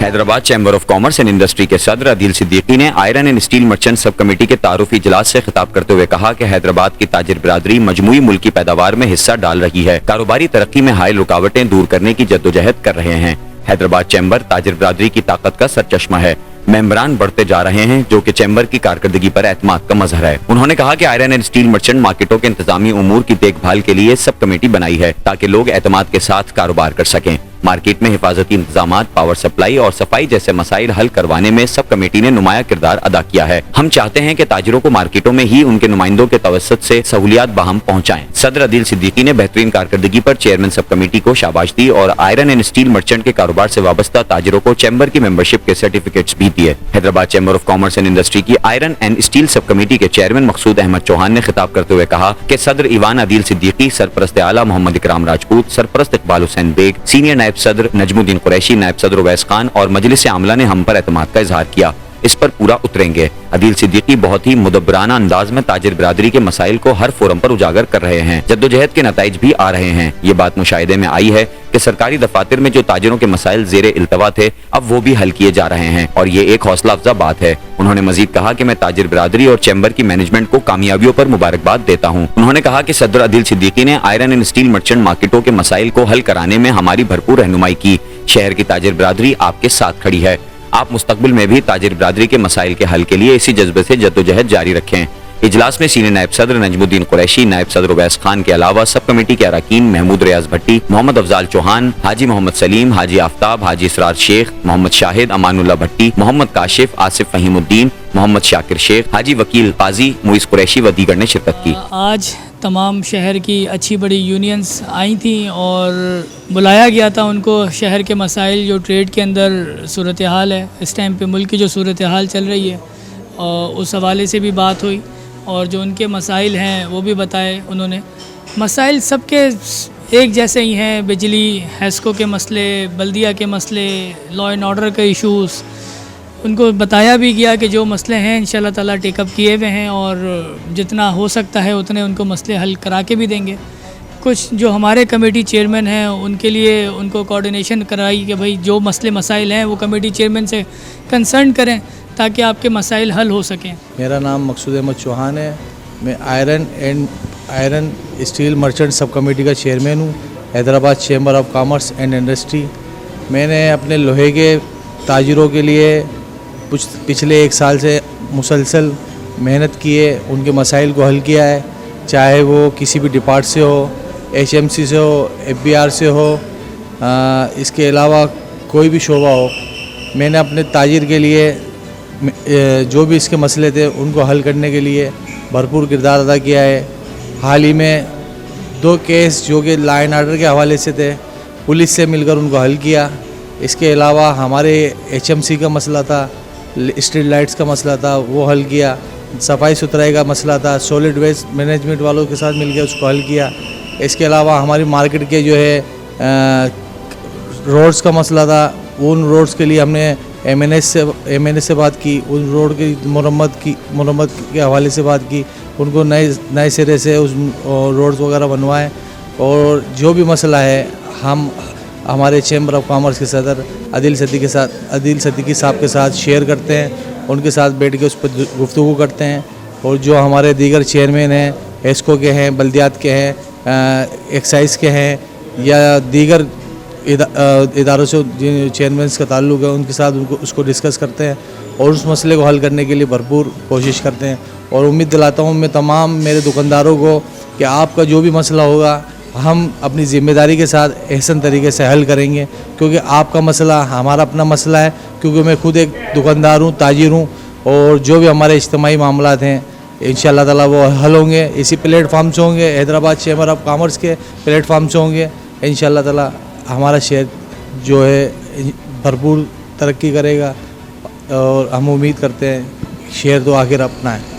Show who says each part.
Speaker 1: Hyderabad chamber of commerce and industry के सदर अदील सिद्दीकी ने आयरन एंड स्टील मर्चेंट सब कमेटी के तारुफी इजलास से खिताब करते हुए कहा कि हैदराबाद की ताजिर बिरादरी मजमूई मुल्की पैदावार में हिस्सा डाल रही है, कारोबारी तरक्की में हायल रुकावटें दूर करने की जद्दोजहद कर रहे हैं। हैदराबाद चैम्बर ताजिर बिरादरी की ताकत का सरचश्मा है, मेंबरान बढ़ते जा रहे हैं जो कि चैम्बर की कारकर्दगी पर एतमाद का मजहर है। उन्होंने कहा कि आयरन एंड स्टील मर्चेंट मार्केटों के इंतजामी उमूर की देखभाल के लिए सब कमेटी बनाई है ताकि लोग एतमाद के साथ कारोबार कर सकें। मार्केट में हिफाजती इंतजामात, पावर सप्लाई और सफाई जैसे मसाइल हल करवाने में सब कमेटी ने नुमाया किरदार अदा किया है। हम चाहते हैं कि ताजिरों को मार्केटों में ही उनके नुमाइंदों के तवस्सुत से सहूलियात बाहम पहुंचाएं। सदर अदील सिद्दीकी ने बेहतरीन कारकर्दगी पर चेयरमैन सब कमेटी को शाबाश दी और आयरन एंड स्टील मर्चेंट के कारोबार से वाबस्ता ताजिरों को चैम्बर की मेंबरशिप के सर्टिफिकेट्स भी दिए। Hyderabad chamber of commerce and industry की iron and steel sub committee के चेयरमैन मकसूद अहमद चौहान ने खिताब करते हुए कहा कि सदर ईवान अदील सिद्दीकी, सरपरस्त आला मोहम्मद इकराम राजपूत, सरपरस्त इकबाल हुसैन बेग, सीनियर नायब सदर नजमुद्दीन कुरैशी, नायब सदर उवैस खान और मजलिस आमला ने हम पर एतमाद का इजहार किया। इस पर पूरा उतरेंगे। अदील सिद्दीकी बहुत ही मुदब्बराना अंदाज में ताजिर बिरादरी के मसाइल को हर फोरम पर उजागर कर रहे हैं। जद्दोजहद के नताइज भी आ रहे हैं। ये बात मुशाहिदे में आई है कि सरकारी दफातर में जो ताजिरों के मसाइल ज़ेरे इल्तवा थे, अब वो भी हल किए जा रहे हैं और ये एक हौसला अफजा बात है। उन्होंने मजीद कहा कि मैं ताजिर बिरादरी और चैम्बर की मैनेजमेंट को कामयाबियों पर मुबारकबाद देता हूँ। उन्होंने कहा कि सदर अदील सिद्दीकी ने आयरन एंड स्टील मर्चेंट मार्केटों के मसाइल को हल कराने में हमारी भरपूर रहनुमाई की। शहर की ताजिर बिरादरी आपके साथ खड़ी है। आप मुस्तकबिल में भी ताजिर बिरादरी के मसाइल के हल के लिए इसी जज्बे से जद्दोजहद जारी रखें। इजलास में सीनियर नायब सदर नजमुद्दीन कुरैशी, नायब सदर उवैस खान के अलावा सब कमेटी के अरकान महमूद रियाज भट्टी, मोहम्मद अफजाल चौहान, हाजी मोहम्मद सलीम, हाजी आफ्ताब, हाजी इसरार शेख, मोहम्मद शाहिद, अमानुल्लाह भट्टी, मोहम्मद काशिफ, आसिफ फहीमुद्दीन, मोहम्मद शाकिर शेख, हाजी वकील काजी, मुइस कुरैशी व दीगर ने शिरकत की।
Speaker 2: आज तमाम शहर की अच्छी बड़ी यूनियंस आई थी और बुलाया गया था उनको। शहर के मसाइल जो ट्रेड के अंदर सूरत हाल है, इस टाइम पे मुल्क की जो सूरत हाल चल रही है, और उस हवाले से भी बात हुई और जो उनके मसाइल हैं वो भी बताए उन्होंने। मसाइल सबके एक जैसे ही हैं, बिजली, हैस्को के मसले, बल्दिया के मसले, लॉ एंड ऑर्डर के इश्यूज़, उनको बताया भी गया कि जो मसले हैं इंशाल्लाह ताला टेकअप किए हुए हैं और जितना हो सकता है उतने उनको मसले हल करा के भी देंगे। कुछ जो हमारे कमेटी चेयरमैन हैं उनके लिए उनको कोऑर्डिनेशन कराई कि भाई जो मसले मसाइल हैं वो कमेटी चेयरमैन से कंसर्न करें ताकि आपके मसाइल हल हो सकें।
Speaker 3: मेरा नाम मकसूद अहमद चौहान है। मैं iron steel merchant sub committee का चेयरमैन हूँ, Hyderabad chamber of commerce and industry. मैंने अपने लोहे के ताजिरों के लिए कुछ पिछले 1 साल से मुसलसल मेहनत की है, उनके मसाइल को हल किया है, चाहे वो किसी भी डिपार्ट से हो, HMC से हो, FBR से हो, इसके अलावा कोई भी शोबा हो। मैंने अपने ताजिर के लिए जो भी इसके मसले थे उनको हल करने के लिए भरपूर किरदार अदा किया है। हाल ही में 2 केस जो कि लॉ एंड ऑर्डर के हवाले से थे, पुलिस से मिलकर उनको हल किया। इसके अलावा हमारे HMC का मसला था, स्ट्रीट लाइट्स का मसला था, वो हल किया। सफाई सुथराई का मसला था, सॉलिड वेस्ट मैनेजमेंट वालों के साथ मिलकर उसको हल किया। इसके अलावा हमारी मार्केट के जो है रोड्स का मसला था, उन रोड्स के लिए हमने MNS से बात की, उन रोड की मरम्मत के हवाले से बात की, उनको नए सिरे से उस रोड्स वगैरह बनवाएं। और जो भी मसला है हम हमारे चैम्बर ऑफ कॉमर्स के सदर अदील सिद्दीकी साहब के साथ शेयर करते हैं, उनके साथ बैठ के उस पर गुफ्तगू करते हैं। और जो हमारे दीगर चेयरमैन हैं, एस्को के हैं, बल्दियात के हैं, एक्साइज के हैं या दीगर इदारों से चेयरमैन का ताल्लुक़ है, उनके साथ उसको डिस्कस करते हैं और उस मसले को हल करने के लिए भरपूर कोशिश करते हैं। और उम्मीद दिलाता हूँ मैं तमाम मेरे दुकानदारों को कि आपका जो भी मसला होगा हम अपनी ज़िम्मेदारी के साथ एहसन तरीके से हल करेंगे, क्योंकि आपका मसला हमारा अपना मसला है। क्योंकि मैं खुद एक दुकानदार हूँ, ताजिर हूँ, और जो भी हमारे इज्तिमाई मामलात हैं इंशाअल्लाह ताला वो हल होंगे, इसी प्लेटफार्म से होंगे, हैदराबाद चैम्बर ऑफ कॉमर्स के प्लेटफार्म से होंगे। इंशाअल्लाह ताला हमारा शहर जो है भरपूर तरक्की करेगा और हम उम्मीद करते हैं शहर तो आखिर अपना है।